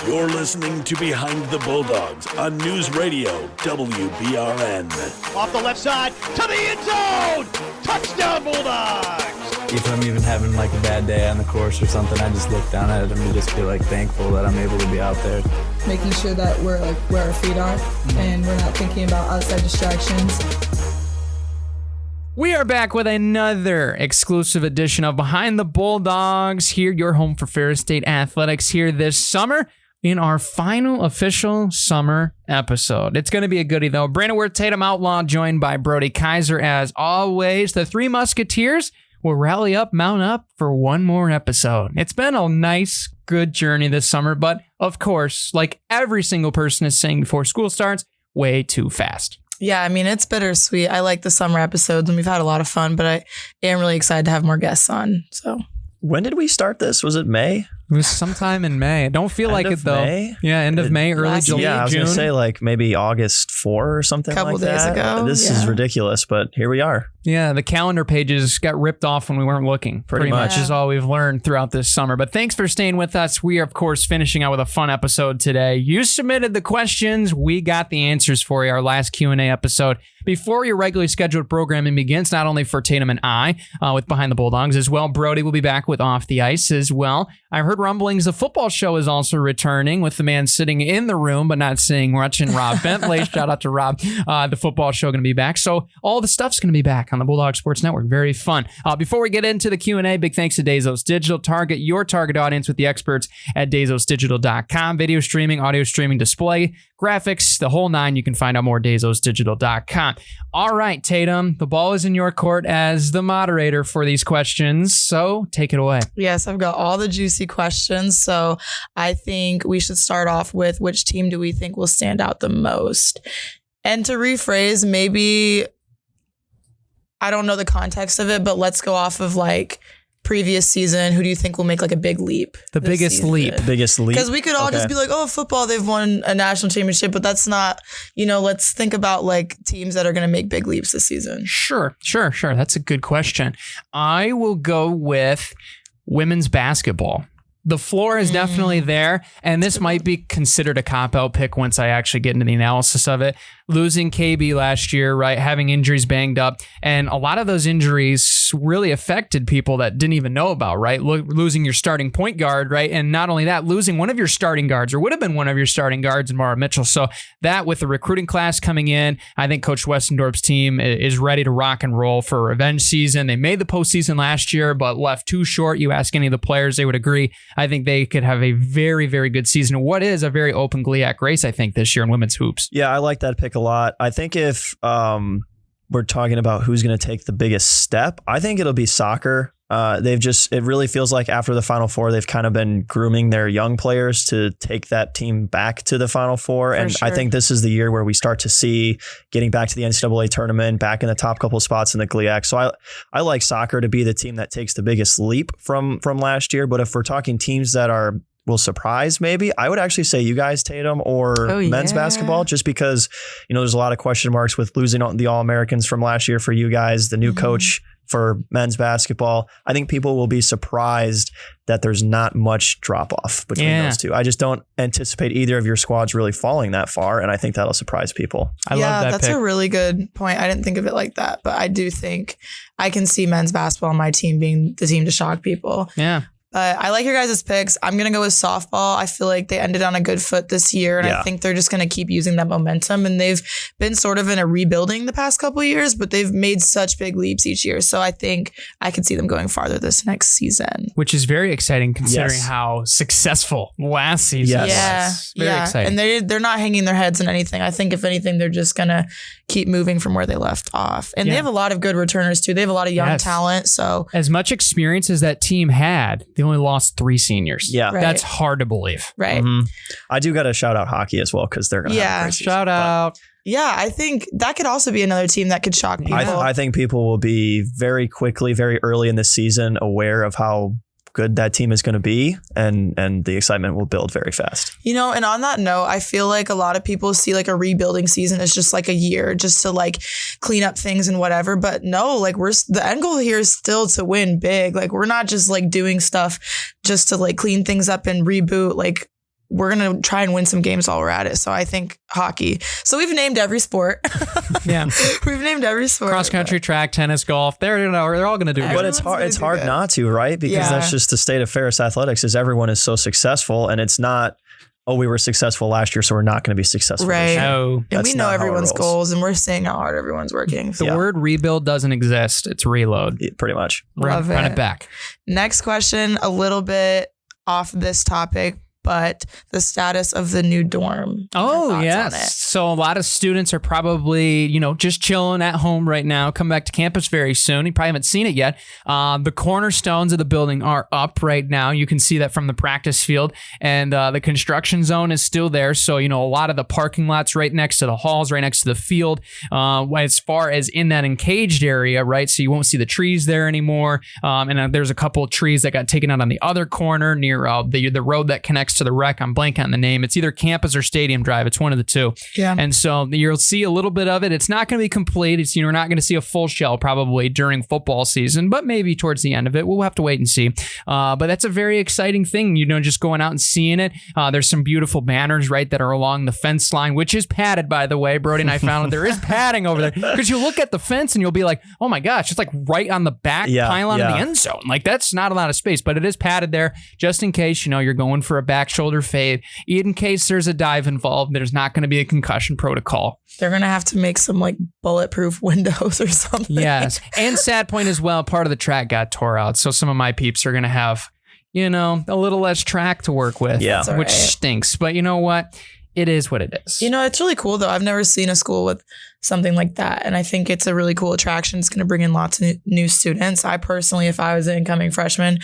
You're listening to Behind the Bulldogs on News Radio WBRN. Off the left side to the end zone. Touchdown Bulldogs. If I'm even having like a bad day on the course or something, I just look down at it and just feel like thankful that I'm able to be out there. Making sure that we're like where our feet are and we're not thinking about outside distractions. We are back with another exclusive edition of Behind the Bulldogs. Here, your home for Ferris State Athletics here this summer in our final official summer episode. It's going to be a goodie, though. Brandon Worth, Tatum Outlaw, joined by Brody Kaiser. As always, the Three Musketeers will rally up, mount up for one more episode. It's been a nice, good journey this summer, but of course, like every single person is saying before school starts, way too fast. Yeah, I mean, it's bittersweet. I like the summer episodes and we've had a lot of fun, but I am really excited to have more guests on. So, when did we start this? Was it May? It was sometime in May. I don't feel like it though. May? Yeah, end of May, early June. Yeah, I was going to say like maybe August 4 or something like that. Couple days ago. This is ridiculous, but here we are. Yeah, the calendar pages got ripped off when we weren't looking. Pretty much is all we've learned throughout this summer. But thanks for staying with us. We are, of course, finishing out with a fun episode today. You submitted the questions. We got the answers for you, our last Q&A episode. Before your regularly scheduled programming begins, not only for Tatum and I with Behind the Bulldogs as well, Brody will be back with Off the Ice as well. I heard rumblings the football show is also returning with the man sitting in the room but not saying much, and Rob Bentley. Shout out to Rob. The football show going to be back. So all the stuff's going to be back on the Bulldog Sports Network. Very fun. Before we get into the Q&A, big thanks to Dazos Digital. Target your target audience with the experts at DazosDigital.com. Video streaming, audio streaming, display, graphics, the whole nine. You can find out more at DazosDigital.com. All right, Tatum, the ball is in your court as the moderator for these questions, so take it away. Yes, I've got all the juicy questions, so I think we should start off with which team do we think will stand out the most? And to rephrase, maybe, I don't know the context of it, but let's go off of like previous season. Who do you think will make like a big leap? The biggest leap. Biggest leap. Because we could all just be like, oh, football, they've won a national championship, but that's not, let's think about like teams that are going to make big leaps this season. Sure. That's a good question. I will go with women's basketball. The floor is definitely there, and this might be considered a cop-out pick once I actually get into the analysis of it. Losing KB last year, right, having injuries banged up, and a lot of those injuries really affected people that didn't even know about, right? Losing your starting point guard, right, and not only that, losing one of your starting guards, or would have been one of your starting guards in Mara Mitchell. So that, with the recruiting class coming in, I think Coach Westendorp's team is ready to rock and roll for a revenge season. They made the postseason last year, but left too short. You ask any of the players, they would agree. I think they could have a very, very good season. What is a very open GLIAC race, I think, this year in women's hoops. Yeah, I like that pick a lot. I think if we're talking about who's going to take the biggest step, I think it'll be soccer. It really feels like after the Final Four, they've kind of been grooming their young players to take that team back to the Final Four. And I think this is the year where we start to see getting back to the NCAA tournament, back in the top couple of spots in the GLIAC. So I like soccer to be the team that takes the biggest leap from last year. But if we're talking teams that will surprise, maybe I would actually say you guys, Tatum, or men's basketball, just because, there's a lot of question marks with losing the All-Americans from last year for you guys, the new coach for men's basketball. I think people will be surprised that there's not much drop off between those two. I just don't anticipate either of your squads really falling that far. And I think that'll surprise people. I love that that's pick. A really good point. I didn't think of it like that, but I do think I can see men's basketball on my team being the team to shock people. Yeah. I like your guys' picks. I'm going to go with softball. I feel like they ended on a good foot this year, and I think they're just going to keep using that momentum. And they've been sort of in a rebuilding the past couple of years, but they've made such big leaps each year. So I think I could see them going farther this next season. Which is very exciting considering how successful last season was. Very exciting. And they're not hanging their heads in anything. I think if anything, they're just going to keep moving from where they left off. And they have a lot of good returners too. They have a lot of young talent. So as much experience as that team had, they only lost 3 seniors. Yeah. That's hard to believe. Right. Mm-hmm. I do got to shout out hockey as well, because they're going to have a great season. Shout out. Yeah, I think that could also be another team that could shock people. I think people will be very quickly, very early in the season aware of how good that team is going to be, and the excitement will build very fast. And on that note, I feel like a lot of people see like a rebuilding season as just like a year just to like clean up things and whatever. But no, like the end goal here is still to win big. Like we're not just like doing stuff just to like clean things up and reboot. Like we're going to try and win some games while we're at it. So I think hockey. So we've named every sport. Yeah. We've named every sport. Cross country, track, tennis, golf. They're all going to do it. But it's hard not to, right? Because that's just the state of Ferris athletics is everyone is so successful, and it's not, oh, we were successful last year, so we're not going to be successful this year. No. And we know everyone's goals, and we're seeing how hard everyone's working. The word rebuild doesn't exist. It's reload. Pretty much. Love Run it back. Next question, a little bit off this topic, but the status of the new dorm. Oh, yes. So a lot of students are probably, just chilling at home right now, come back to campus very soon. You probably haven't seen it yet. The cornerstones of the building are up right now. You can see that from the practice field, and the construction zone is still there. So, a lot of the parking lots right next to the halls, right next to the field, as far as in that encaged area, right? So you won't see the trees there anymore. And there's a couple of trees that got taken out on the other corner near the road that connects to the rec. I'm blanking on the name. It's either Campus or Stadium Drive. It's one of the two. Yeah. And so you'll see a little bit of it. It's not going to be complete. It's, we're not going to see a full shell probably during football season, but maybe towards the end of it. We'll have to wait and see. But that's a very exciting thing, just going out and seeing it. There's some beautiful banners, right, that are along the fence line, which is padded, by the way. Brody and I found there is padding over there, because you look at the fence and you'll be like, oh my gosh, it's like right on the back pylon of the end zone. Like, that's not a lot of space, but it is padded there just in case, you're going for a back shoulder fade. In case there's a dive involved, there's not going to be a concussion protocol. They're going to have to make some bulletproof windows or something. Yes. And sad point as well, part of the track got tore out. So some of my peeps are going to have, a little less track to work with, which stinks. But you know what? It is what it is. It's really cool, though. I've never seen a school with something like that. And I think it's a really cool attraction. It's going to bring in lots of new students. I personally, if I was an incoming freshman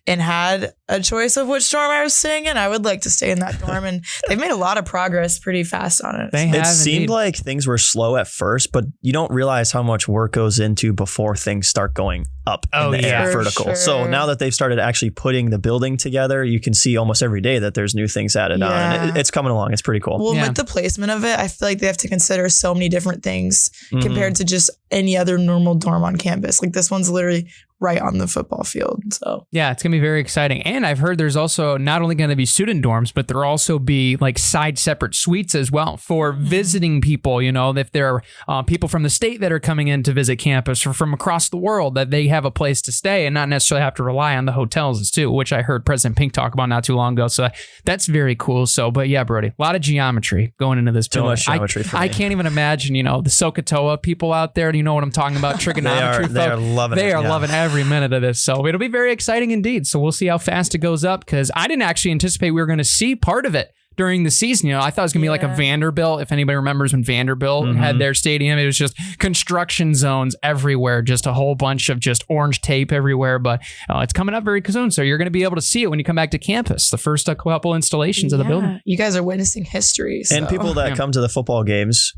and had a choice of which dorm I was staying in, I would like to stay in that dorm. And they've made a lot of progress pretty fast on it. It seemed like things were slow at first, but you don't realize how much work goes into before things start going up in the air, vertical. Sure. So now that they've started actually putting the building together, you can see almost every day that there's new things added on. And it's coming along. It's pretty cool. Well, with the placement of it, I feel like they have to consider so many different things compared to just any other normal dorm on campus. Like, this one's literally right on the football field. So yeah, it's gonna be very exciting. And I've heard there's also not only going to be student dorms, but there'll also be side separate suites as well for visiting people. If there are people from the state that are coming in to visit campus or from across the world, that they have a place to stay and not necessarily have to rely on the hotels too, which I heard President Pink talk about not too long ago. So that's very cool. So, but yeah, Brody, a lot of geometry going into this building. Too much geometry for me. I can't even imagine, the SOHCAHTOA people out there. Do you know what I'm talking about? Trigonometry. They are loving it. They are loving every minute of this. So it'll be very exciting indeed. So we'll see how fast it goes up, because I didn't actually anticipate we were going to see part of it during the season. I thought it was going to be like a Vanderbilt. If anybody remembers when Vanderbilt had their stadium, it was just construction zones everywhere, just a whole bunch of just orange tape everywhere. But it's coming up very soon. So you're going to be able to see it when you come back to campus, the first couple installations of the building. You guys are witnessing history. So. And people that come to the football games,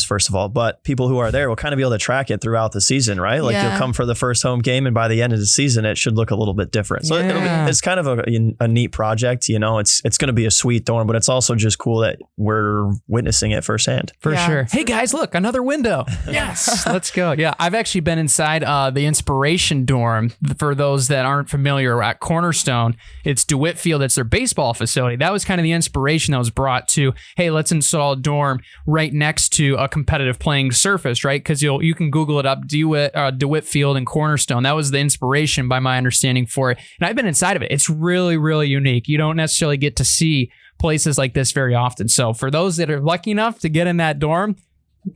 first of all, but people who are there will kind of be able to track it throughout the season, right? Like you'll come for the first home game, and by the end of the season, it should look a little bit different. So it's kind of a neat project. It's going to be a sweet dorm, but it's also just cool that we're witnessing it firsthand. For sure. Hey guys, look, another window. Yes, let's go. Yeah, I've actually been inside the Inspiration dorm. For those that aren't familiar, at Cornerstone, it's DeWitt Field. It's their baseball facility. That was kind of the inspiration that was brought to, hey, let's install a dorm right next to a competitive playing surface, right? Because you can Google it up, DeWitt Field and Cornerstone. That was the inspiration, by my understanding, for it. And I've been inside of it. It's really, really unique. You don't necessarily get to see places like this very often. So for those that are lucky enough to get in that dorm,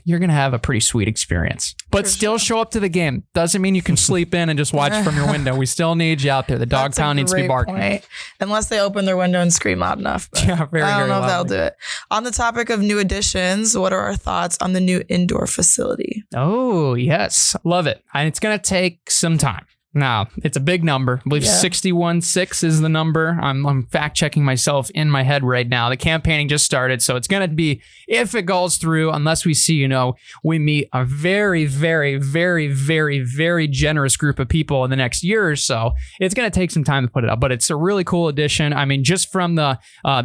you're going to have a pretty sweet experience. But still show up to the game. Doesn't mean you can sleep in and just watch from your window. We still need you out there. The dog pound needs to be barking. Point. Unless they open their window and scream loud enough. Yeah, very, I don't know if loudly. that'll do it. On the topic of new additions, what are our thoughts on the new indoor facility? Oh, yes. Love it. And it's going to take some time. Now, it's a big number. I believe 61.6 is the number. I'm fact checking myself in my head right now. The campaigning just started, so it's going to be, if it goes through, unless we see, we meet a very, very, very, very, very generous group of people in the next year or so, it's going to take some time to put it up. But it's a really cool addition. I mean, just from the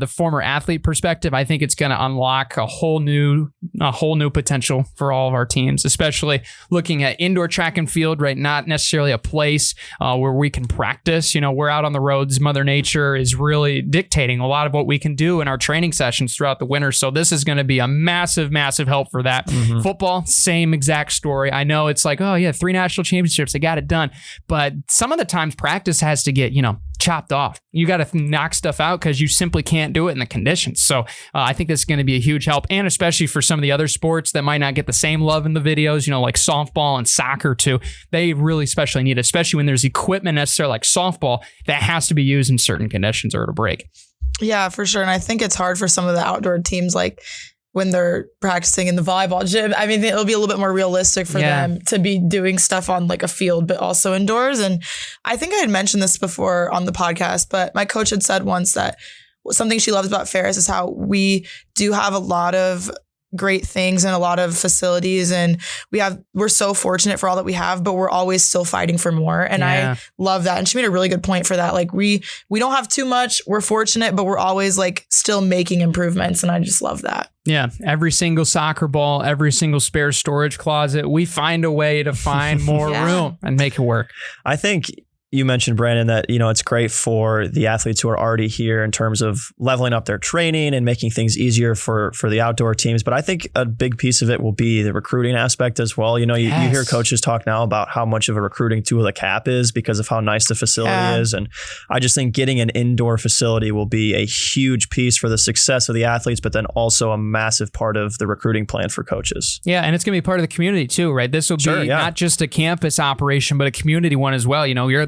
former athlete perspective, I think it's going to unlock a whole new potential for all of our teams, especially looking at indoor track and field, right? Not necessarily a place space where we can practice. We're out on the roads. Mother Nature is really dictating a lot of what we can do in our training sessions throughout the winter. So this is going to be a massive, massive help for that. Football, same exact story. I know it's like, oh yeah, 3 national championships, they got it done. But some of the times practice has to get, chopped off. You got to knock stuff out because you simply can't do it in the conditions. So I think this is going to be a huge help. And especially for some of the other sports that might not get the same love in the videos, like softball and soccer too. They really especially need it, especially when there's equipment necessary like softball that has to be used in certain conditions or it'll break. Yeah, for sure. And I think it's hard for some of the outdoor teams, like when they're practicing in the volleyball gym. I mean, it'll be a little bit more realistic for them to be doing stuff on like a field, but also indoors. And I think I had mentioned this before on the podcast, but my coach had said once that something she loves about Ferris is how we do have a lot of great things and a lot of facilities, and we're so fortunate for all that we have, but we're always still fighting for more. And I love that. And she made a really good point for that. Like we don't have too much, we're fortunate, but we're always like still making improvements. And I just love that. Yeah. Every single soccer ball, every single spare storage closet, we find a way to find more room and make it work. I think you mentioned, Brandon, that, it's great for the athletes who are already here in terms of leveling up their training and making things easier for the outdoor teams. But I think a big piece of it will be the recruiting aspect as well. You hear coaches talk now about how much of a recruiting tool the CAP is because of how nice the facility is. And I just think getting an indoor facility will be a huge piece for the success of the athletes, but then also a massive part of the recruiting plan for coaches. Yeah. And it's going to be part of the community too, right? This will be not just a campus operation, but a community one as well.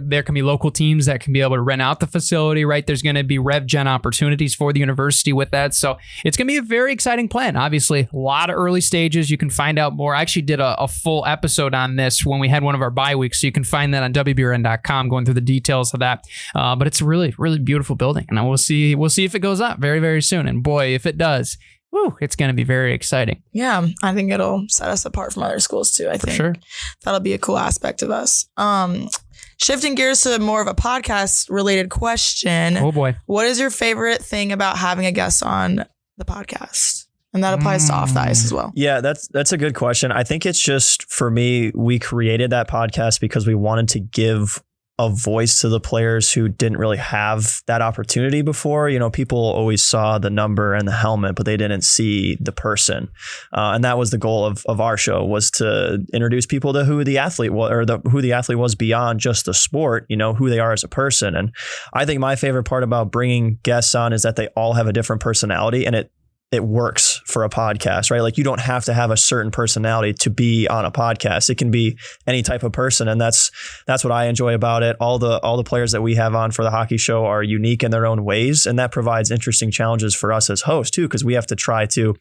There can be local teams that can be able to rent out the facility, right? There's going to be rev gen opportunities for the university with that. So it's going to be a very exciting plan. Obviously, a lot of early stages. You can find out more. I actually did a full episode on this when we had one of our bye weeks. So you can find that on WBRN.com, going through the details of that. But it's a really, really beautiful building. And we'll see if it goes up very, very soon. And boy, if it does, it's going to be very exciting. Yeah, I think it'll set us apart from other schools too. I think that'll be a cool aspect of us. Shifting gears to more of a podcast related question. Oh boy. What is your favorite thing about having a guest on the podcast? And that applies to Off the Ice as well. Yeah, that's a good question. I think it's just, for me, we created that podcast because we wanted to give a voice to the players who didn't really have that opportunity before. People always saw the number and the helmet, but they didn't see the person. And that was the goal of our show, was to introduce people to who the athlete was, or who the athlete was beyond just the sport, who they are as a person. And I think my favorite part about bringing guests on is that they all have a different personality, and it works for a podcast, right? Like you don't have to have a certain personality to be on a podcast. It can be any type of person. And that's what I enjoy about it. All the players that we have on for the hockey show are unique in their own ways. And that provides interesting challenges for us as hosts too, because we have to try to,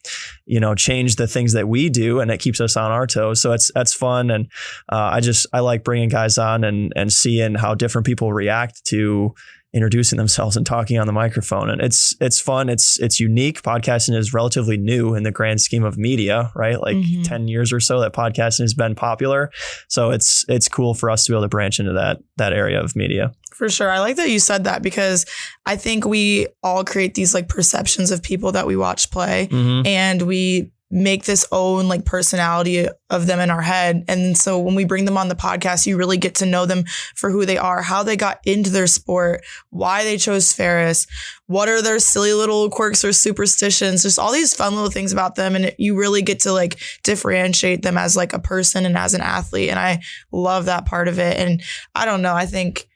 change the things that we do, and it keeps us on our toes. So that's fun. And I like bringing guys on and seeing how different people react to introducing themselves and talking on the microphone. And it's fun. It's unique. Podcasting is relatively new in the grand scheme of media, right? Like 10 years or so that podcasting has been popular. So it's cool for us to be able to branch into that area of media. For sure. I like that you said that, because I think we all create these like perceptions of people that we watch play, and we make this own like personality of them in our head. And so when we bring them on the podcast, you really get to know them for who they are, how they got into their sport, why they chose Ferris, what are their silly little quirks or superstitions, just all these fun little things about them. And you really get to like differentiate them as like a person and as an athlete. And I love that part of it. And I don't know, I think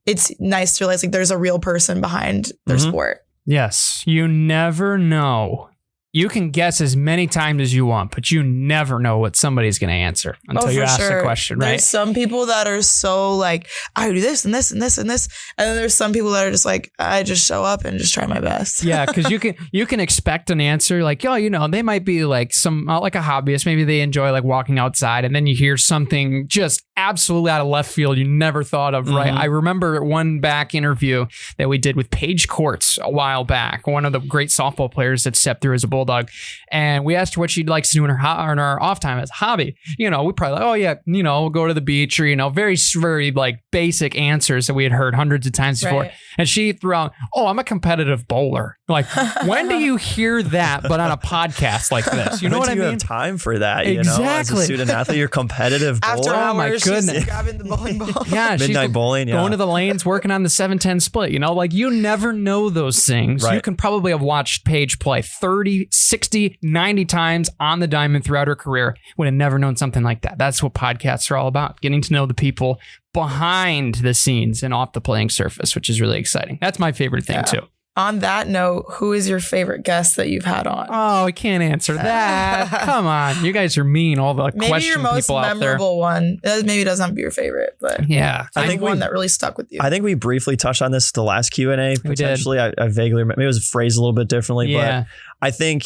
it's nice to realize like there's a real person behind their sport. Yes. You never know. You can guess as many times as you want, but you never know what somebody's going to answer until you ask the question, right? There's some people that are so like, I do this and this and this and this. And then there's some people that are just like, I just show up and just try my best. Yeah, because you can expect an answer like, they might be like like a hobbyist. Maybe they enjoy like walking outside, and then you hear something just absolutely out of left field you never thought of, right? I remember one back interview that we did with Paige Courts a while back, one of the great softball players that stepped through as a Bulldog. Bulldog. And we asked her what she likes to do in her off time as a hobby. We probably like, oh yeah, we'll go to the beach or, very, very like basic answers that we had heard hundreds of times before. Right. And she threw out, oh, I'm a competitive bowler. Like, when do you hear that, but on a podcast like this? You know what I mean? You have time for that, Exactly. as a student athlete, you're competitive bowler. After hours, Oh my goodness. she's grabbing the bowling ball. Yeah, Midnight bowling, going to the lanes, working on the 7-10 split. Like you never know those things. Right. You can probably have watched Paige play 30, 60, 90 times on the diamond throughout her career. Would have never known something like that. That's what podcasts are all about. Getting to know the people behind the scenes and off the playing surface, which is really exciting. That's my favorite thing too. On that note, who is your favorite guest that you've had on? Oh, I can't answer that. Come on. You guys are mean. All the maybe question your most people out there. memorable one. Maybe it doesn't have to be your favorite, but Yeah. I think one that really stuck with you. I think we briefly touched on this the last Q&A. Potentially, I vaguely remember. Maybe it was phrased a little bit differently, Yeah. but I think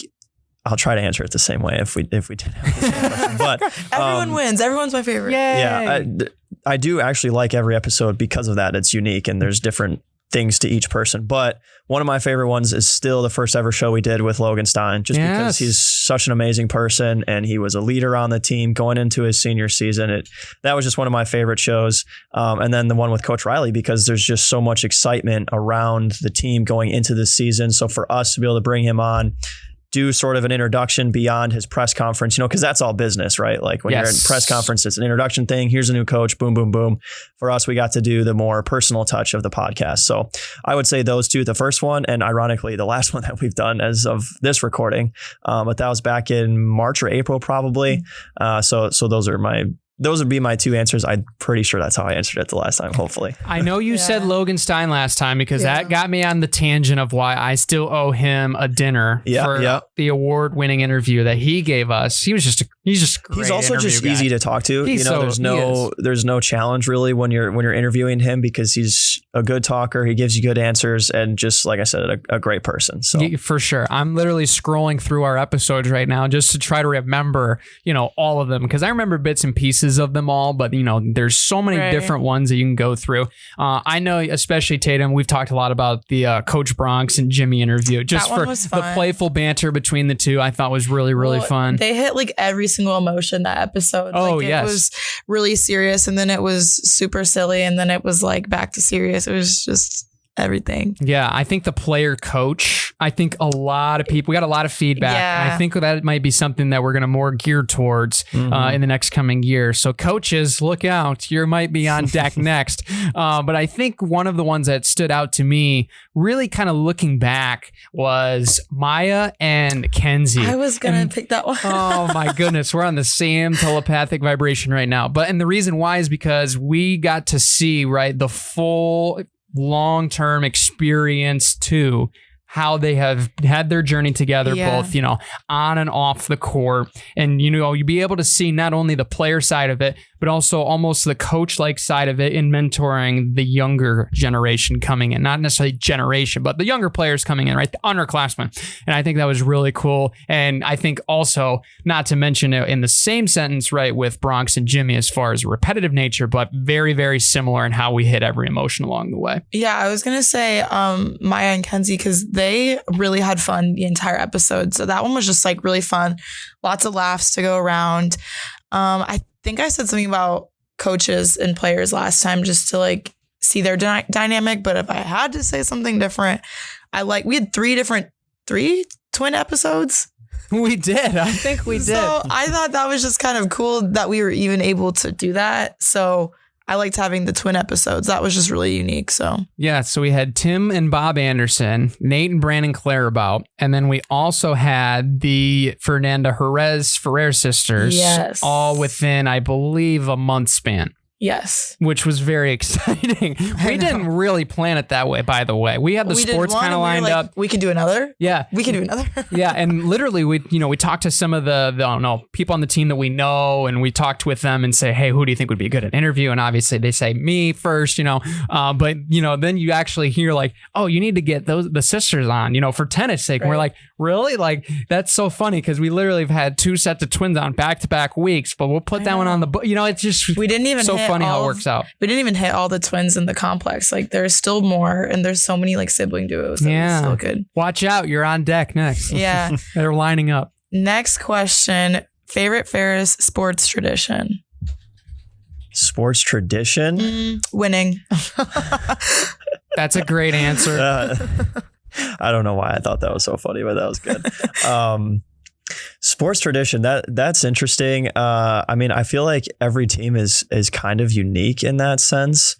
I'll try to answer it the same way if we did have the same question. But Everyone wins. Everyone's my favorite. yeah, I do actually like every episode because of that. It's unique and there's different things to each person. But one of my favorite ones is still the first ever show we did with Logan Stein, just because he's such an amazing person and he was a leader on the team going into his senior season. That was just one of my favorite shows. And then the one with Coach Riley, because there's just so much excitement around the team going into this season. So for us to be able to bring him on, do sort of an introduction beyond his press conference, because that's all business, right? Like when you're in press conference, it's an introduction thing. Here's a new coach, boom, boom, boom. For us, we got to do the more personal touch of the podcast. So I would say those two, the first one, and ironically, the last one that we've done as of this recording. But that was back in March or April, probably. So those would be my two answers. I'm pretty sure that's how I answered it the last time, hopefully. I know you said Logan Stein last time because that got me on the tangent of why I still owe him a dinner for the award-winning interview that he gave us. He's just a great He's also just guy. easy to talk to. There's no challenge really when you're interviewing him because he's a good talker. He gives you good answers and just like I said, a great person. So for sure. I'm literally scrolling through our episodes right now just to try to remember, all of them because I remember bits and pieces of them all, but there's so many different ones that you can go through. I know, especially Tatum, we've talked a lot about the Coach Bronx and Jimmy interview, just for the playful banter between the two. I thought was really, really fun. They hit like every single emotion that episode. Oh, it was really serious, and then it was super silly, and then it was like back to serious. It was just everything. Yeah, I think the player coach, I think a lot of people, we got a lot of feedback. Yeah. And I think that might be something that we're going to more gear towards in the next coming year. So coaches, look out. You might be on deck next. But I think one of the ones that stood out to me, really kind of looking back, was Maya and Kenzie. I was going to pick that one. Oh my goodness. We're on the same telepathic vibration right now. And the reason why is because we got to see, the full long-term experience too, how they have had their journey together, both, on and off the court. And, you'd be able to see not only the player side of it, but also almost the coach-like side of it in mentoring the younger generation coming in. Not necessarily generation, but the younger players coming in, the underclassmen. And I think that was really cool. And I think also, not to mention it in the same sentence, with Bronx and Jimmy as far as repetitive nature, but very, very similar in how we hit every emotion along the way. Yeah, I was going to say Maya and Kenzie, because they really had fun the entire episode. So that one was just really fun. Lots of laughs to go around. I think I said something about coaches and players last time just to see their dynamic. But if I had to say something different, we had three twin episodes. We did. I think we did. So I thought that was just kind of cool that we were even able to do that. So I liked having the twin episodes. That was just really unique. So so we had Tim and Bob Anderson, Nate and Brandon Clarabout, and then we also had the Fernanda Ferris sisters, all within, I believe, a month span. Yes. Which was very exciting. We didn't really plan it that way, by the way. We had the sports kind of lined up. We can do another. Yeah. We can do another. Yeah. And literally, we talked to some of the people on the team that we know, and we talked with them and say, hey, who do you think would be good at an interview? And obviously they say me first, but then you actually hear you need to get the sisters on, for tennis sake. And we're like, really? That's so funny because we literally have had two sets of twins on back-to-back weeks, but we'll put that one on the book. It's just we didn't even hit funny how it works out. We didn't even hit all the twins in the complex. Like there's still more, and there's so many like sibling duos. That still good. Watch out, you're on deck next. Yeah. They're lining up. Next question. Favorite Ferris sports tradition? Sports tradition? Winning. That's a great answer. I don't know why I thought that was so funny, but that was good. Sports tradition, that's interesting. I mean, I feel like every team is kind of unique in that sense.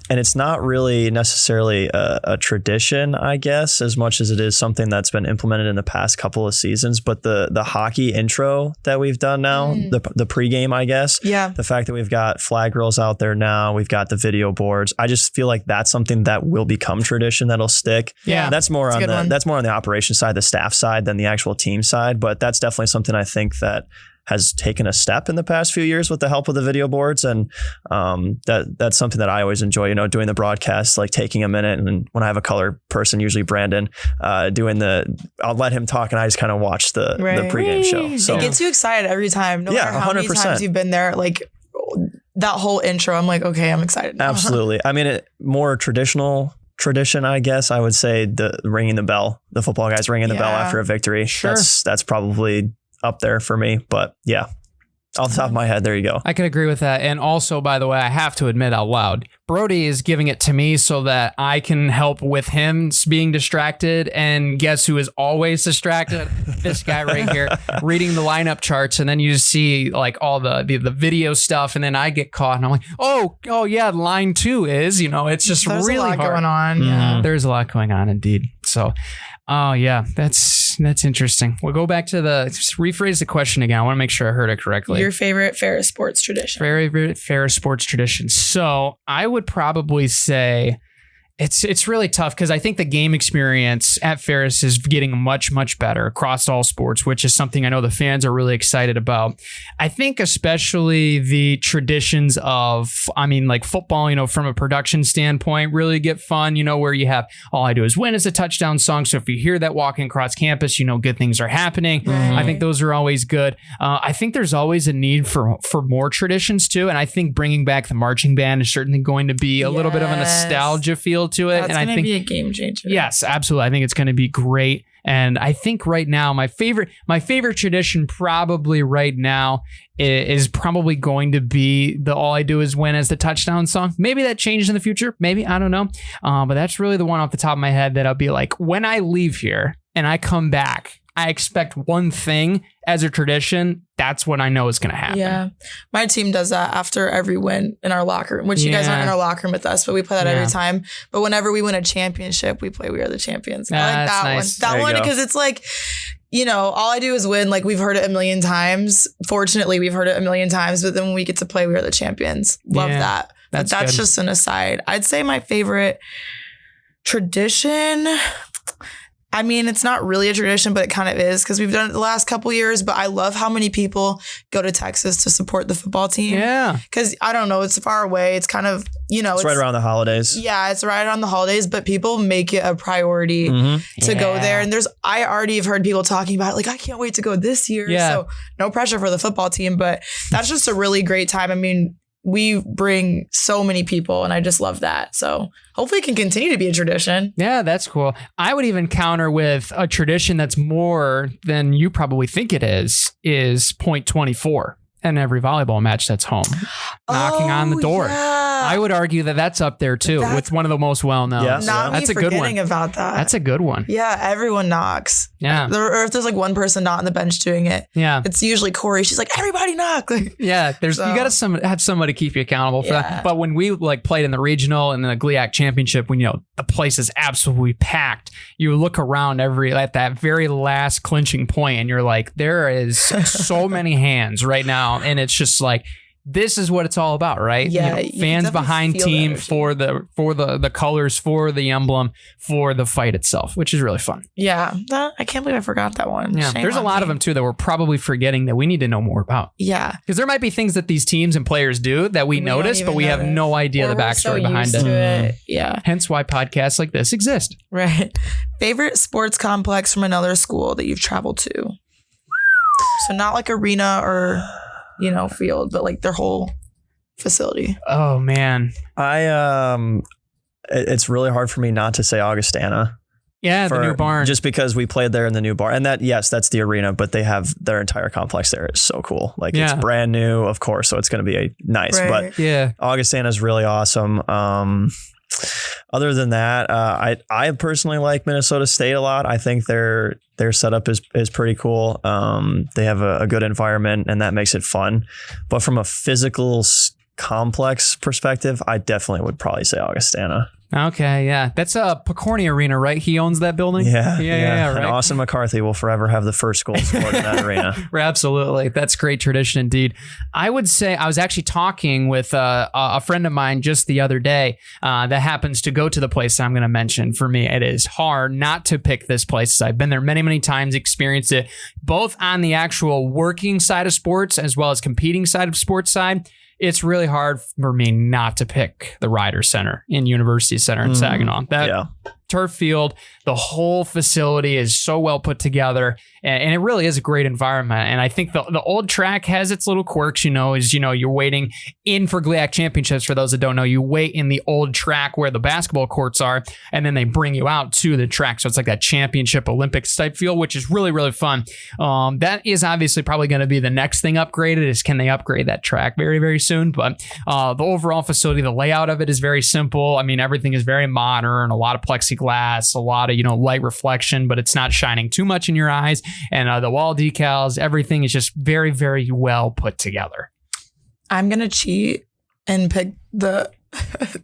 And it's not really necessarily a tradition, I guess, as much as it is something that's been implemented in the past couple of seasons. But the hockey intro that we've done now, the pregame, I guess. Yeah. The fact that we've got flag girls out there now, we've got the video boards. I just feel like that's something that will become tradition that'll stick. Yeah. That's more on the operations side, the staff side, than the actual team side. But that's definitely something I think that has taken a step in the past few years with the help of the video boards. And that's something that I always enjoy, doing the broadcast, like taking a minute. And when I have a color person, usually Brandon, I'll let him talk and I just kind of watch the pregame show. So it gets you excited every time. No matter how 100%. Many times you've been there, like that whole intro, I'm like, okay, I'm excited now. Absolutely. I mean, more traditional tradition, I guess I would say the ringing the bell, the football guys ringing the bell after a victory. Sure. That's probably up there for me, but yeah, off the top of my head, there you go. I can agree with that. And also, by the way, I have to admit out loud, Brody is giving it to me so that I can help with him being distracted. And guess who is always distracted? This guy right here, reading the lineup charts. And then you just see like all the video stuff. And then I get caught and I'm like, oh yeah, line 2 is, it's just There's really a lot hard. going on. Yeah. There's a lot going on indeed. So, oh yeah, that's interesting. We'll go back to just rephrase the question again. I want to make sure I heard it correctly. Your favorite Ferris sports tradition? Favorite Ferris sports tradition. So I would probably say it's really tough because I think the game experience at Ferris is getting much, much better across all sports, which is something I know the fans are really excited about. I think especially the traditions of, like football, from a production standpoint, really get fun, where you have All I Do Is Win as a touchdown song. So if you hear that walking across campus, good things are happening. Right. I think those are always good. I think there's always a need for more traditions too. And I think bringing back the marching band is certainly going to be a little bit of a nostalgia feel to it. That's going to be a game changer. Yes, absolutely. I think it's going to be great. And I think right now, my favorite tradition probably right now is probably going to be the All I Do Is Win as the touchdown song. Maybe that changes in the future. Maybe, I don't know. But that's really the one off the top of my head that I'll be like, when I leave here and I come back, I expect one thing as a tradition. That's what I know is going to happen. Yeah. My team does that after every win in our locker room, which you guys aren't in our locker room with us, but we play that every time. But whenever we win a championship, we play We Are the Champions. I like that nice. one. That one because it's like, All I Do Is Win. Like we've heard it a million times. Fortunately, we've heard it a million times. But then when we get to play We Are the Champions, love that. That's just an aside. I'd say my favorite tradition, it's not really a tradition, but it kind of is because we've done it the last couple years. But I love how many people go to Texas to support the football team. Yeah. Because I don't know, it's far away. It's kind of, it's right around the holidays. Yeah, it's right around the holidays, but people make it a priority to go there. And I already have heard people talking about it, like, I can't wait to go this year. Yeah. So no pressure for the football team, but that's just a really great time. We bring so many people and I just love that. So hopefully it can continue to be a tradition. Yeah, that's cool. I would even counter with a tradition that's more than you probably think it is point 24 in every volleyball match that's home. Knocking on the door. Yeah. I would argue that that's up there too with one of the most well-known. Yes. That's a good one. Forgetting about that. That's a good one. Yeah, everyone knocks. Yeah. Or if there's like one person not on the bench doing it. Yeah. It's usually Corey. She's like, everybody knock. Yeah, you got to have somebody keep you accountable for that. But when we played in the regional and then the GLIAC championship, when the place is absolutely packed, you look around at that very last clinching point and you're like, there is so many hands right now. And it's just like, this is what it's all about, right? Yeah, fans behind team for the colors, for the emblem, for the fight itself, which is really fun. Yeah, I can't believe I forgot that one. Yeah, there's a lot of them too that we're probably forgetting that we need to know more about. Yeah, because there might be things that these teams and players do that we notice, but we have no idea the backstory behind it. Yeah, hence why podcasts like this exist. Right. Favorite sports complex from another school that you've traveled to? So not like arena or field, but like their whole facility? Oh man. It's really hard for me not to say Augustana. Yeah, the new barn. Just because we played there in the new barn. And that's the arena, but they have their entire complex there. It's so cool. Like it's brand new, of course, so it's going to be nice. Right. But yeah, Augustana is really awesome. Other than that, I personally like Minnesota State a lot. I think their setup is pretty cool. They have a good environment and that makes it fun. But from a physical complex perspective, I definitely would probably say Augustana. Okay, yeah. That's a Picorni Arena, right? He owns that building? Yeah, right? And Austin McCarthy will forever have the first goal scored in that arena. Absolutely. That's great tradition indeed. I would say I was actually talking with a friend of mine just the other day that happens to go to the place I'm going to mention. For me, it is hard not to pick this place. I've been there many, many times, experienced it both on the actual working side of sports as well as competing side of sports side. It's really hard for me not to pick the Ryder Center in University Center in Saginaw. That turf field, the whole facility is so well put together, and it really is a great environment. And I think the old track has its little quirks, you're waiting in for GLIAC championships. For those that don't know, you wait in the old track where the basketball courts are, and then they bring you out to the track. So it's like that championship Olympics type feel, which is really, really fun. That is obviously probably going to be the next thing upgraded is can they upgrade that track very, very soon. But the overall facility, the layout of it is very simple. I mean, everything is very modern, a lot of plexiglass, a lot of, light reflection, but it's not shining too much in your eyes. And the wall decals, everything is just very, very well put together. I'm going to cheat and pick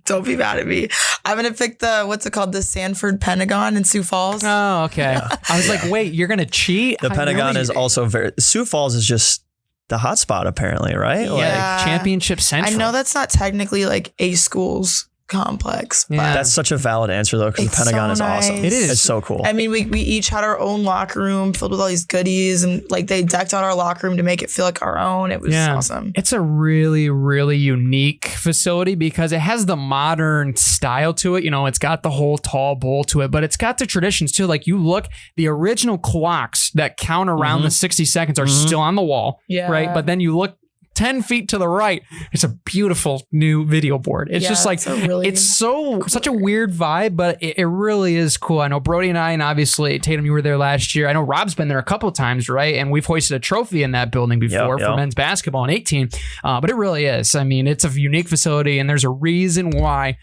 don't be mad at me. I'm going to pick the Sanford Pentagon in Sioux Falls. Oh, okay. I was like, wait, you're going to cheat? The Pentagon is also Sioux Falls is just the hot spot apparently, right? Yeah, like Championship Central. I know that's not technically like a school's complex, but that's such a valid answer though, because the Pentagon is awesome. It is. It's so cool. I mean, we each had our own locker room filled with all these goodies, and like they decked out our locker room to make it feel like our own. It was awesome. It's a really, really unique facility because it has the modern style to it. It's got the whole tall bowl to it, but it's got the traditions too. Like you look, the original clocks that count around the 60 seconds are still on the wall, right? But then you look 10 feet to the right, it's a beautiful new video board. It's just like, it's such a weird vibe, but it really is cool. I know Brody and I, and obviously Tatum, you were there last year. I know Rob's been there a couple of times, right? And we've hoisted a trophy in that building before for men's basketball in 18. But it really is. I mean, it's a unique facility, and there's a reason why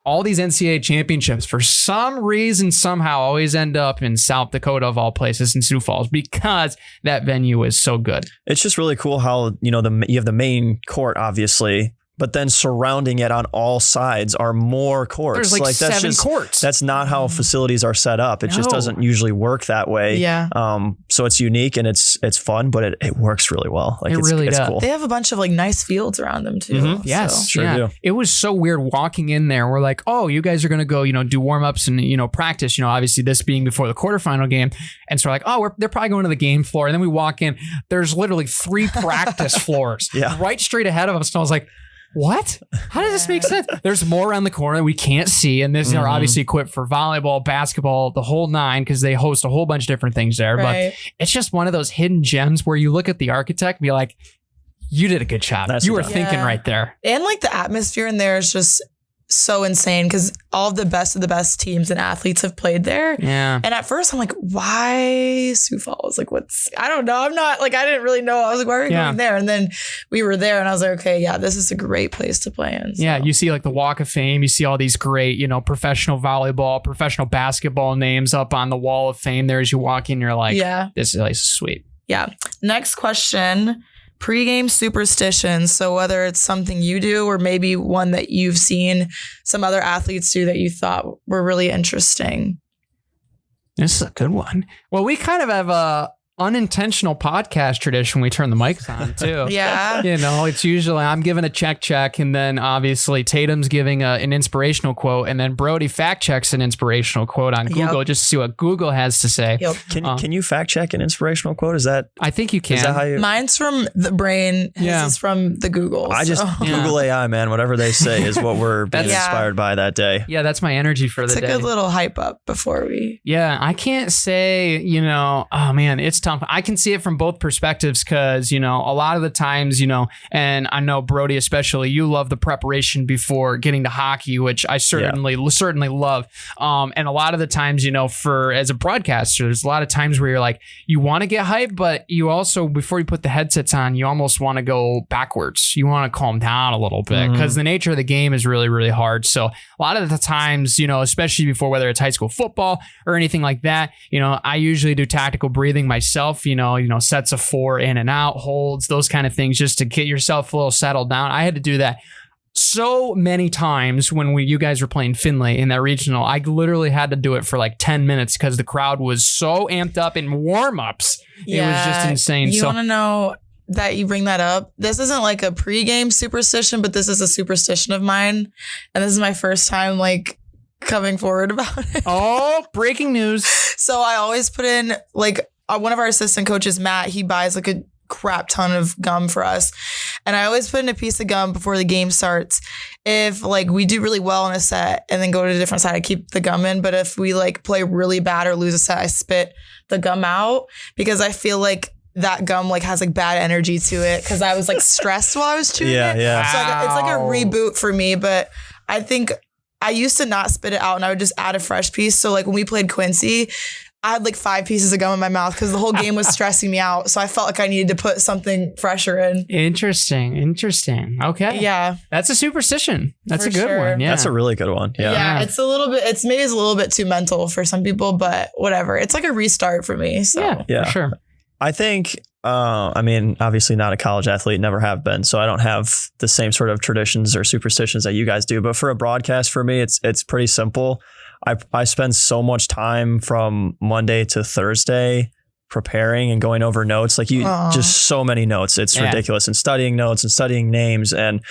all these NCAA championships, for some reason, somehow always end up in South Dakota, of all places, in Sioux Falls, because that venue is so good. It's just really cool how, you have the main court, obviously, but then surrounding it on all sides are more courts. There's like that's 7 courts. That's not how facilities are set up. It just doesn't usually work that way. Yeah. So it's unique and it's fun, but it works really well. Like it really does. Cool. They have a bunch of like nice fields around them too. Mm-hmm. Yes, sure do. It was so weird walking in there. We're like, oh, you guys are going to go, do warm-ups and, practice, obviously this being before the quarterfinal game. And so we're like, oh, they're probably going to the game floor. And then we walk in, there's literally 3 practice floors right straight ahead of us. And I was like, what? How does this make sense? There's more around the corner we can't see. And these are obviously equipped for volleyball, basketball, the whole 9, because they host a whole bunch of different things there. Right. But it's just one of those hidden gems where you look at the architect and be like, you did a good job. You were thinking right there. And like the atmosphere in there is just so insane because all of the best teams and athletes have played there. Yeah. And at first I'm like, why Sioux Falls? Like I don't know. I'm not like, I didn't really know. I was like, why are we going there? And then we were there and I was like, okay, this is a great place to play in. So. Yeah. You see like the Walk of Fame. You see all these great, professional volleyball, professional basketball names up on the wall of fame there as you walk in. You're like, this place is sweet. Yeah. Next question. Pre-game superstitions. So whether it's something you do or maybe one that you've seen some other athletes do that you thought were really interesting. This is a good one. Well, we kind of have a unintentional podcast tradition. We turn the mics on too. Yeah. It's usually I'm giving a check, and then obviously Tatum's giving an inspirational quote, and then Brody fact checks an inspirational quote on Google just to see what Google has to say. Yep. Can you fact check an inspirational quote? Is that? I think you can. Is that how you? Mine's from the brain. His is from the Google. I just Google AI, man. Whatever they say is what we're being inspired by that day. Yeah, that's my energy for the day. It's a good little hype up before we. Yeah, I can't say. Oh man, it's tough. tough. I can see it from both perspectives because, you know, a lot of the times, you know, and I know Brody, especially, you love the preparation before getting to hockey, which I certainly love. And a lot of the times, you know, as a broadcaster, there's a lot of times where you're like, you want to get hyped, but you also, before you put the headsets on, you almost want to go backwards. You want to calm down a little bit because the nature of the game is really, really hard. So a lot of the times, you know, especially before, whether it's high school football or anything like that, you know, I usually do tactical breathing myself, you know, sets of 4 in and out, holds, those kind of things, just to get yourself a little settled down. I had to do that so many times when you guys were playing Findlay in that regional. I literally had to do it for like 10 minutes because the crowd was so amped up in warm-ups. It was just insane. You want to know that you bring that up? This isn't like a pregame superstition, but this is a superstition of mine. And this is my first time like coming forward about it. Oh, breaking news. So I always put in like one of our assistant coaches, Matt, he buys like a crap ton of gum for us. And I always put in a piece of gum before the game starts. If like we do really well in a set and then go to a different side, I keep the gum in. But if we like play really bad or lose a set, I spit the gum out because I feel like that gum like has like bad energy to it because I was like stressed while I was chewing it. Yeah. So it's like a reboot for me. But I think I used to not spit it out and I would just add a fresh piece. So like when we played Quincy, I had like 5 pieces of gum in my mouth because the whole game was stressing me out. So I felt like I needed to put something fresher in. Interesting. Okay. Yeah. That's a superstition. That's For a good sure. one. Yeah. That's a really good one. Yeah. It's a little bit, it's a little bit too mental for some people, but whatever. It's like a restart for me. So Yeah. For sure. I think, I mean, obviously not a college athlete, never have been. So I don't have the same sort of traditions or superstitions that you guys do. But for a broadcast, for me, it's pretty simple. I spend so much time from Monday to Thursday preparing and going over notes. Like just so many notes. It's ridiculous. And studying notes and studying names. And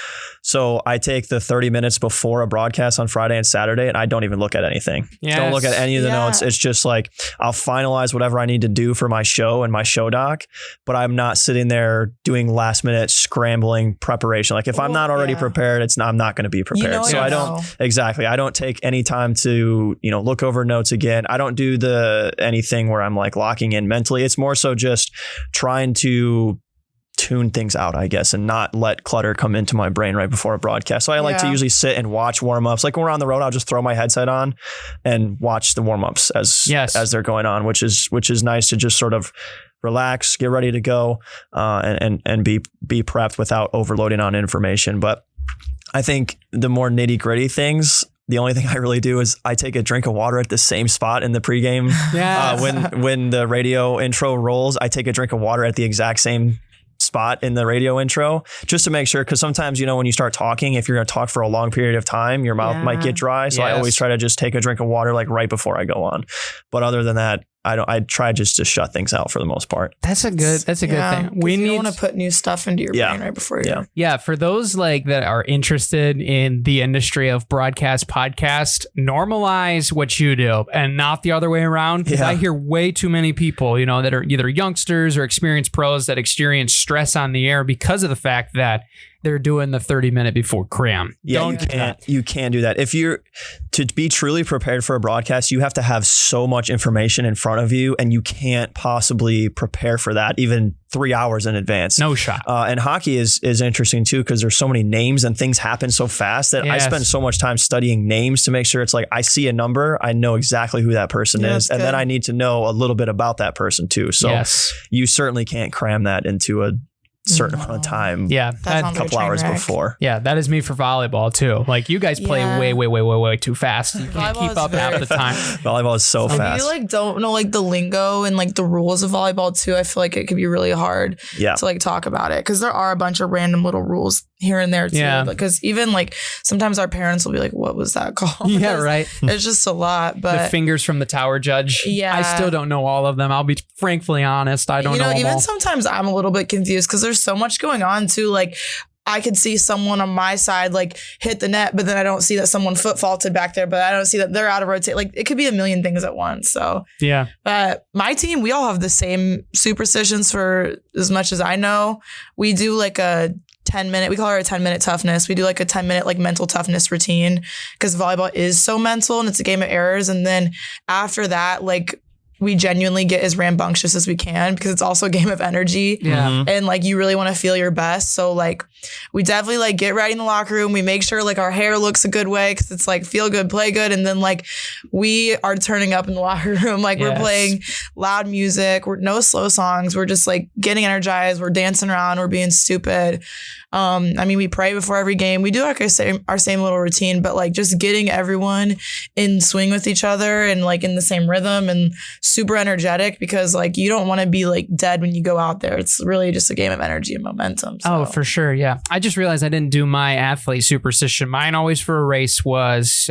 so I take the 30 minutes before a broadcast on Friday and Saturday and I don't even look at anything. Don't look at any of the notes. It's just like I'll finalize whatever I need to do for my show and my show doc, but I'm not sitting there doing last minute scrambling preparation. Like if I'm not already prepared, I'm not going to be prepared. So I don't take any time to, look over notes again. I don't do anything where I'm like locking in mentally. It's more so just trying to tune things out, I guess, and not let clutter come into my brain right before a broadcast. So I like to usually sit and watch warm-ups. Like when we're on the road, I'll just throw my headset on and watch the warm-ups as they're going on, which is nice to just sort of relax, get ready to go, and be prepped without overloading on information. But I think the more nitty-gritty things, the only thing I really do is I take a drink of water at the same spot in the pregame. When the radio intro rolls, I take a drink of water at the exact same spot in the radio intro just to make sure. Because sometimes, when you start talking, if you're going to talk for a long period of time, your mouth might get dry. So I always try to just take a drink of water like right before I go on. But other than that, I try just to shut things out for the most part. That's a good thing. We don't want to put new stuff into your brain right before you. Yeah. For those like that are interested in the industry of broadcast podcast, normalize what you do and not the other way around. Because I hear way too many people, that are either youngsters or experienced pros that experience stress on the air because of the fact that they're doing the 30-minute before cram. Yeah, you can't do that. If you're to be truly prepared for a broadcast, you have to have so much information in front of you, and you can't possibly prepare for that even 3 hours in advance. No shot. And hockey is interesting too, because there's so many names and things happen so fast that I spend so much time studying names to make sure it's like I see a number, I know exactly who that person is, and then I need to know a little bit about that person too. So you certainly can't cram that into a certain amount of time. Yeah, a couple hours before. Yeah, that is me for volleyball too. Like you guys play way too fast. You can't keep up half the time. Volleyball is so fast. If you don't know the lingo and the rules of volleyball too, I feel like it could be really hard to talk about it because there are a bunch of random little rules here and there too. Yeah. Because even sometimes our parents will be like, "What was that called?" Yeah, right. It's just a lot. But the fingers from the tower judge. Yeah, I still don't know all of them. I'll be frankly honest. I don't know. Even all. Sometimes I'm a little bit confused because there's so much going on too. I could see someone on my side hit the net, but then I don't see that someone foot faulted back there, but I don't see that they're out of rotate. It could be a million things at once. So but my team, we all have the same superstitions for as much as I know. We do a 10-minute, we call it a 10-minute toughness. We do a 10-minute mental toughness routine because volleyball is so mental and it's a game of errors. And then after that, we genuinely get as rambunctious as we can, because it's also a game of energy. Yeah. And like, you really want to feel your best. So like, we definitely like get ready in the locker room. We make sure like our hair looks a good way, because it's like feel good, play good. And then like, we are turning up in the locker room. Like we're playing loud music. We're no slow songs. We're just like getting energized. We're dancing around. We're being stupid. I mean, we pray before every game. We do like our same little routine, but like just getting everyone in swing with each other and like in the same rhythm and super energetic, because like you don't want to be like dead when you go out there. It's really just a game of energy and momentum. So. Oh, for sure. Yeah. I just realized I didn't do my athlete superstition. Mine always for a race was,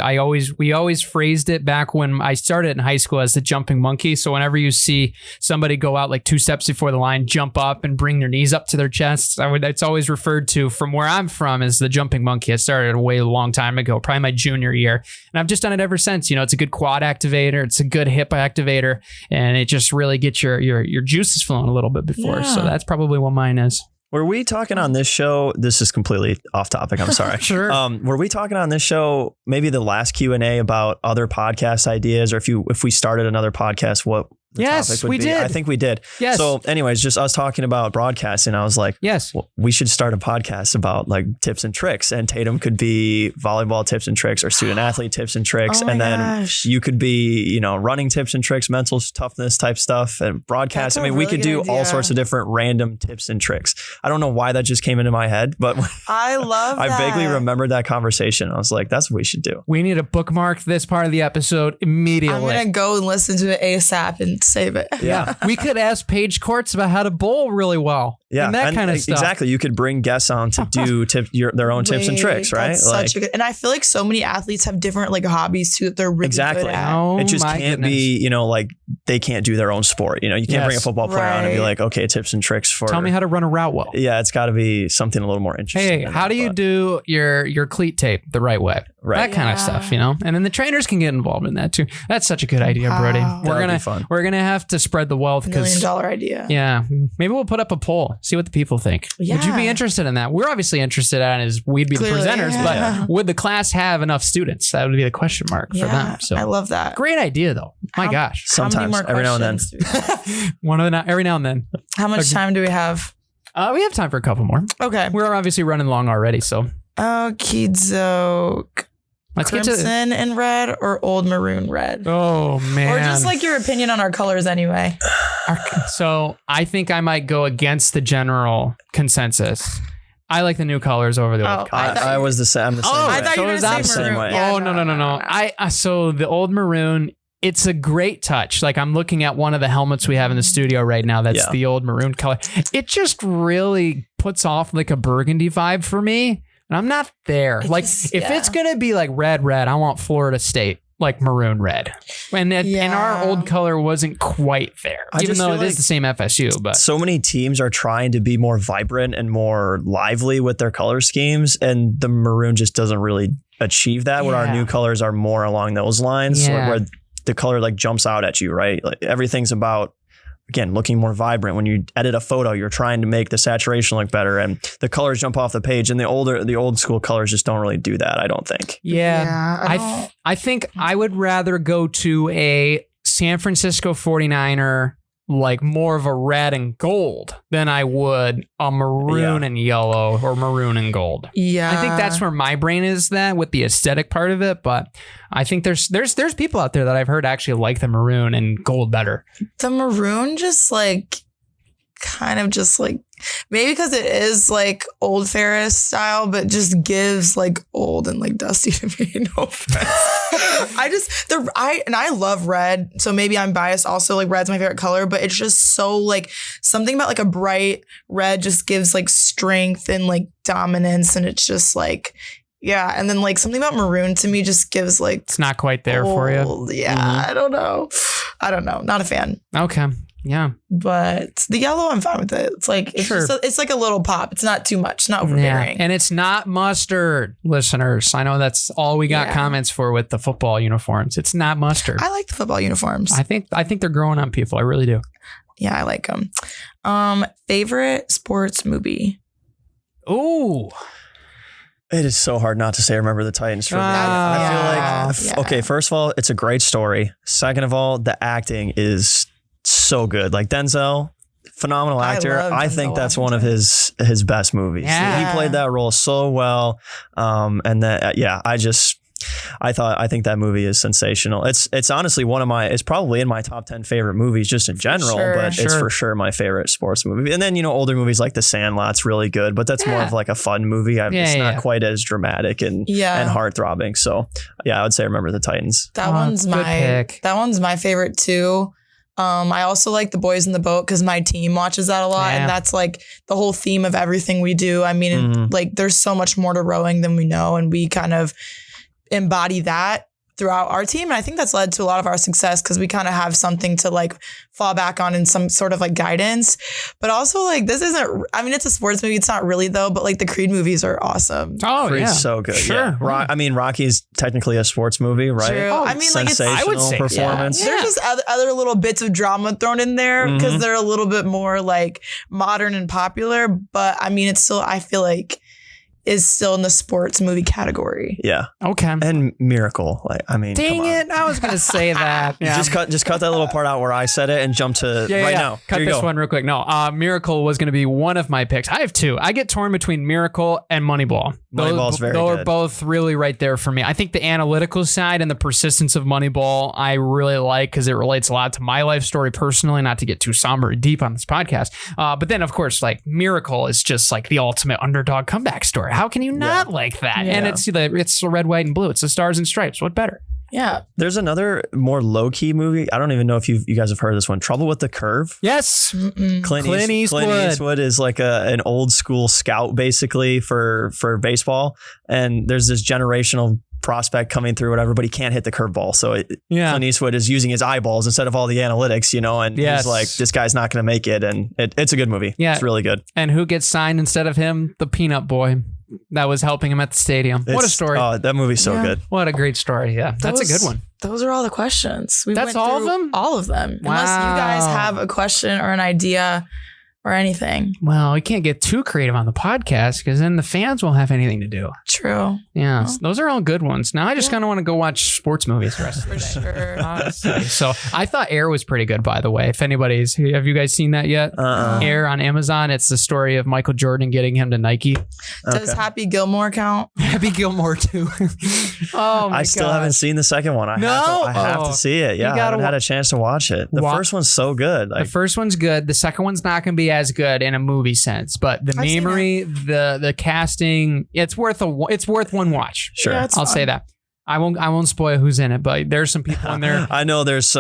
we always phrased it back when I started in high school as the jumping monkey. So whenever you see somebody go out like 2 steps before the line, jump up and bring their knees up to their chest, it's always referred to from where I'm from as the jumping monkey. It started a way long time ago, probably my junior year. And I've just done it ever since. You know, it's a good quad activator. It's a good hip activator. And it just really gets your juices flowing a little bit before. So that's probably what mine is. Were we talking on this show? This is completely off topic. I'm sorry. Sure. Were we talking on this show, maybe the last Q&A, about other podcast ideas, or if we started another podcast, what the topic would be? Did. I think we did. Yes. So anyways, just us talking about broadcasting, I was like, yes, well, we should start a podcast about like tips and tricks, and Tatum could be volleyball tips and tricks or student athlete tips and tricks. And then you could be, you know, running tips and tricks, mental toughness type stuff, and broadcast. I mean, we could do all sorts of different random tips and tricks. I don't know why that just came into my head, but I love I that. vaguely remembered that conversation. I was like, that's what we should do. We need to bookmark this part of the episode immediately. I'm going to go and listen to it ASAP and save it. Yeah. We could ask Paige Courts about how to bowl really well. Yeah, and that kind of stuff. Exactly. You could bring guests on to do their own tips and tricks, right? That's such a good, and I feel like so many athletes have different like hobbies too that they're really good at. Oh, it just can't be, you know, like they can't do their own sport. You know, you can't bring a football player on and be like, okay, tips and tricks for. Tell me how to run a route well. Yeah, it's got to be something a little more interesting. Hey, how do you do your cleat tape the right way? Right. That kind of stuff, you know? And then the trainers can get involved in that too. That's such a good idea, Brody. We're gonna have to spread the wealth, because $1 million idea. Yeah. Maybe we'll put up a poll, see what the people think. Yeah. Would you be interested in that? We're obviously interested in it, as we'd be Clearly, the presenters, but would the class have enough students? That would be the question mark for them. So I love that. Great idea though. My gosh. Sometimes, every now and then. Every now and then. How much time do we have? We have time for a couple more. Okay. We're obviously running long already, so. Okie doke. Let's get to Crimson and red or old maroon red? Oh man. Or just like your opinion on our colors anyway. So I think I might go against the general consensus. I like the new colors over the old colors. I was the same. I'm the same. I way. thought you were So going is to say same maroon. way. Yeah, Oh, no. So the old maroon, it's a great touch. Like I'm looking at one of the helmets we have in the studio right now. That's the old maroon color. It just really puts off like a burgundy vibe for me. And I'm not there. Like if it's going to be like red, I want Florida State, like maroon red. And our old color wasn't quite there, even though it is the same FSU. But so many teams are trying to be more vibrant and more lively with their color schemes. And the maroon just doesn't really achieve that. Where our new colors are more along those lines, where the color like jumps out at you, right? Like everything's about, again, looking more vibrant. When you edit a photo, you're trying to make the saturation look better, and the colors jump off the page. And the old school colors just don't really do that, I don't think. Yeah, I think I would rather go to a San Francisco 49er, like more of a red and gold, than I would a maroon and yellow or maroon and gold. Yeah, I think that's where my brain is with the aesthetic part of it. But I think there's people out there that I've heard actually like the maroon and gold better. The maroon just like kind of just like, maybe because it is like old Ferris style, but just gives like old and like dusty to me. No offense. I love red, so maybe I'm biased also. Like red's my favorite color, but it's just so like something about like a bright red just gives like strength and like dominance, and it's just like, yeah. And then like something about maroon to me just gives like, it's not quite there for you. Yeah. I don't know. Not a fan. Okay. Yeah. But the yellow, I'm fine with it. It's like, it's like a little pop. It's not too much. It's not overbearing. Yeah. And it's not mustard, listeners. I know that's all we got comments for with the football uniforms. It's not mustard. I like the football uniforms. I think they're growing on people. I really do. Yeah, I like them. Favorite sports movie? Ooh. It is so hard not to say Remember the Titans for me. I feel like, okay, first of all, it's a great story. Second of all, the acting is so good. Like Denzel, phenomenal actor. I think that's one of his best movies. Yeah. He played that role so well. And that, I think that movie is sensational. It's honestly it's probably in my top 10 favorite movies just in general, but it's for sure my favorite sports movie. And then, older movies like The Sandlot's really good, but that's more of like a fun movie. It's not quite as dramatic and heartthrobbing. So I would say Remember the Titans. That one's my favorite too. I also like The Boys in the Boat because my team watches that a lot. And that's like the whole theme of everything we do. I mean, like there's so much more to rowing than we know. And we kind of embody that throughout our team. And I think that's led to a lot of our success because we kind of have something to like fall back on in some sort of like guidance. But also like this isn't, I mean, it's a sports movie. It's not really though, but like the Creed movies are awesome. Oh, Creed's so good. Sure. Yeah. I mean, Rocky's technically a sports movie, right? True. I mean, like I would say performance. There's just other little bits of drama thrown in there because they're a little bit more like modern and popular. But I mean, it's still, I feel like is still in the sports movie category. Yeah. Okay. And Miracle. Like, I mean, dang it. I was going to say that. Yeah. Just cut that little part out where I said it and jump to now. Cut this one real quick. No, Miracle was going to be one of my picks. I have two. I get torn between Miracle and Moneyball. Moneyball's very good. Those are both really right there for me. I think the analytical side and the persistence of Moneyball I really like because it relates a lot to my life story personally, not to get too somber or deep on this podcast. But then, of course, like Miracle is just like the ultimate underdog comeback story. How can you not like that? Yeah. And it's the red, white, and blue. It's the Stars and Stripes. What better? Yeah. There's another more low-key movie. I don't even know if you guys have heard of this one. Trouble with the Curve. Yes. Clint Eastwood is like an old school scout basically for baseball. And there's this generational prospect coming through whatever, but he can't hit the curveball. So Clint Eastwood is using his eyeballs instead of all the analytics, and he's like, this guy's not going to make it. And it's a good movie. Yeah. It's really good. And who gets signed instead of him? The Peanut Boy. That was helping him at the stadium. What a story. Oh, that movie's so good. What a great story. Yeah. That's a good one. Those are all the questions. That's all of them? All of them. Wow. Unless you guys have a question or an idea or anything. Well, we can't get too creative on the podcast because then the fans won't have anything to do. True. Yeah. Well, those are all good ones. Now I just kind of want to go watch sports movies the rest of the day. Sure. Honestly. So I thought Air was pretty good, by the way. If have you guys seen that yet? Air on Amazon. It's the story of Michael Jordan getting him to Nike. Does Happy Gilmore count? Happy Gilmore too. Oh my I still haven't seen the second one. I have to see it. Yeah. I haven't had a chance to watch it. The first one's so good. The first one's good. The second one's not going to be as good in a movie sense, but the memory, the casting, it's worth one watch. Sure. Yeah, I'll say that. I won't spoil who's in it, but there's some people in there. I know there's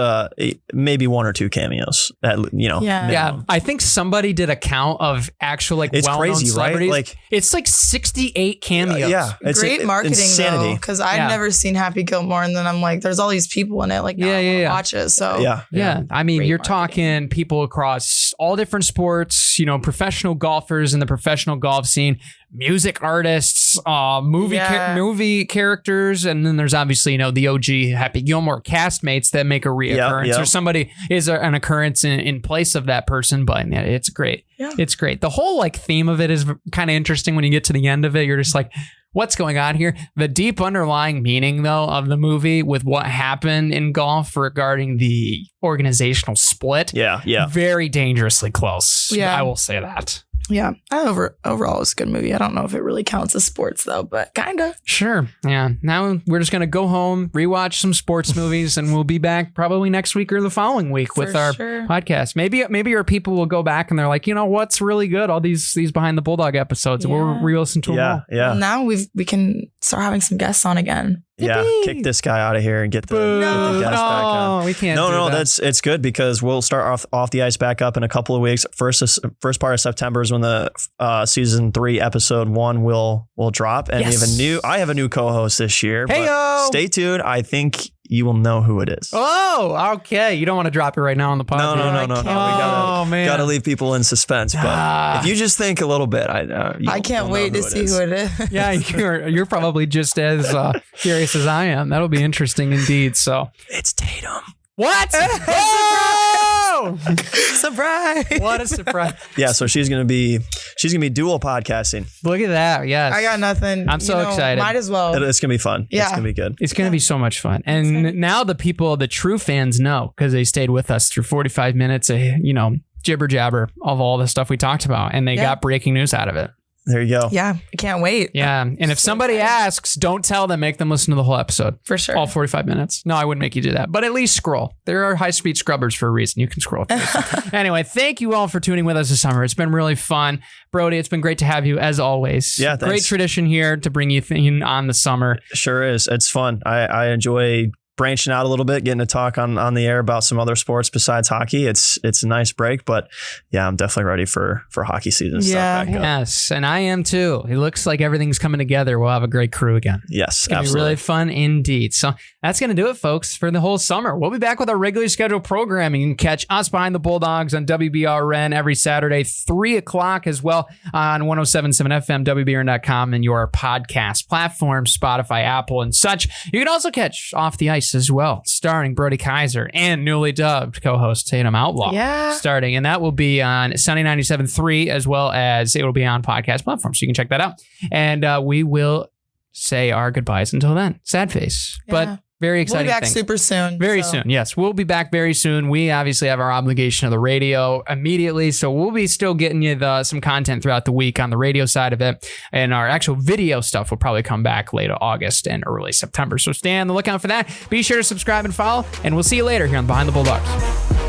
maybe one or two cameos. Yeah. I think somebody did a count of actual it's well-known crazy, celebrities. right? Like it's like 68 cameos. It's great marketing insanity. though, because I've never seen Happy Gilmore, and then I'm like, there's all these people in it. Like, now I want to watch it. So yeah. I mean, great you're marketing. talking people across all different sports. Professional golfers in the professional golf scene, music artists, movie characters, and then there's obviously the OG Happy Gilmore castmates that make a reoccurrence, or somebody is an occurrence in place of that person. But it's great. Yeah. It's great. The whole theme of it is kind of interesting. When you get to the end of it, you're just like, what's going on here? The deep underlying meaning, though, of the movie with what happened in golf regarding the organizational split. Yeah. Very dangerously close. Yeah. I will say that. Yeah. Overall, it's a good movie. I don't know if it really counts as sports, though, but kind of. Sure. Yeah. Now we're just going to go home, rewatch some sports movies, and we'll be back probably next week or the following week with our podcast. Maybe our people will go back and they're like, what's really good? All these Behind the Bulldog episodes. And we'll re-listen to them all. Yeah. Well, now we can start having some guests on again. Yeah, kick this guy out of here and get the guest back on. We can't. No, it's good because we'll start off the ice back up in a couple of weeks. First part of September is when the season 3 episode 1 will drop, and I have a new co-host this year. Hey-o! Stay tuned. I think you will know who it is. Oh, okay. You don't want to drop it right now on the podcast. No. We gotta leave people in suspense. But if you just think a little bit, I can't wait to see who it is. Yeah, you're probably just as curious as I am. That'll be interesting indeed. So it's Tatum. What? go. Surprise. What a surprise. Yeah, so she's gonna be dual podcasting. Look at that. Yes. I got nothing. I'm so excited. Might as well. It's gonna be fun. Yeah. It's gonna be good. It's going to be so much fun. And now the true fans know because they stayed with us through 45 minutes of, jibber jabber of all the stuff we talked about. And they got breaking news out of it. There you go. Yeah. I can't wait. Yeah. And if somebody asks, don't tell them, make them listen to the whole episode. For sure. All 45 minutes. No, I wouldn't make you do that. But at least scroll. There are high-speed scrubbers for a reason. You can scroll through. Anyway, thank you all for tuning with us this summer. It's been really fun. Brody, it's been great to have you as always. Yeah, thanks. Great tradition here to bring you on the summer. Sure is. It's fun. I enjoy branching out a little bit, getting to talk on the air about some other sports besides hockey. It's a nice break, but yeah, I'm definitely ready for hockey season. Yeah. Back up. Yes, and I am too. It looks like everything's coming together. We'll have a great crew again. Yes, It's going to be absolutely. really fun indeed. So that's going to do it, folks, for the whole summer. We'll be back with our regularly scheduled programming. You can catch us Behind the Bulldogs on WBRN every Saturday, 3 o'clock as well on 107.7 FM, WBRN.com, and your podcast platforms, Spotify, Apple, and such. You can also catch Off the Ice as well, starring Brody Kaiser and newly dubbed co-host Tatum Outlaw. Yeah. Starting, and that will be on Sunny 97.3 as well as it will be on podcast platforms. So you can check that out. And we will say our goodbyes until then. Sad face, but very We'll exciting. be back thing. super soon. Very so. soon. Yes, we'll be back very soon. We obviously have our obligation of the radio immediately, so we'll be still getting you some content throughout the week on the radio side of it, and our actual video stuff will probably come back late August and early September. So stay on the lookout for that. Be sure to subscribe and follow, and we'll see you later here on Behind the Bulldogs.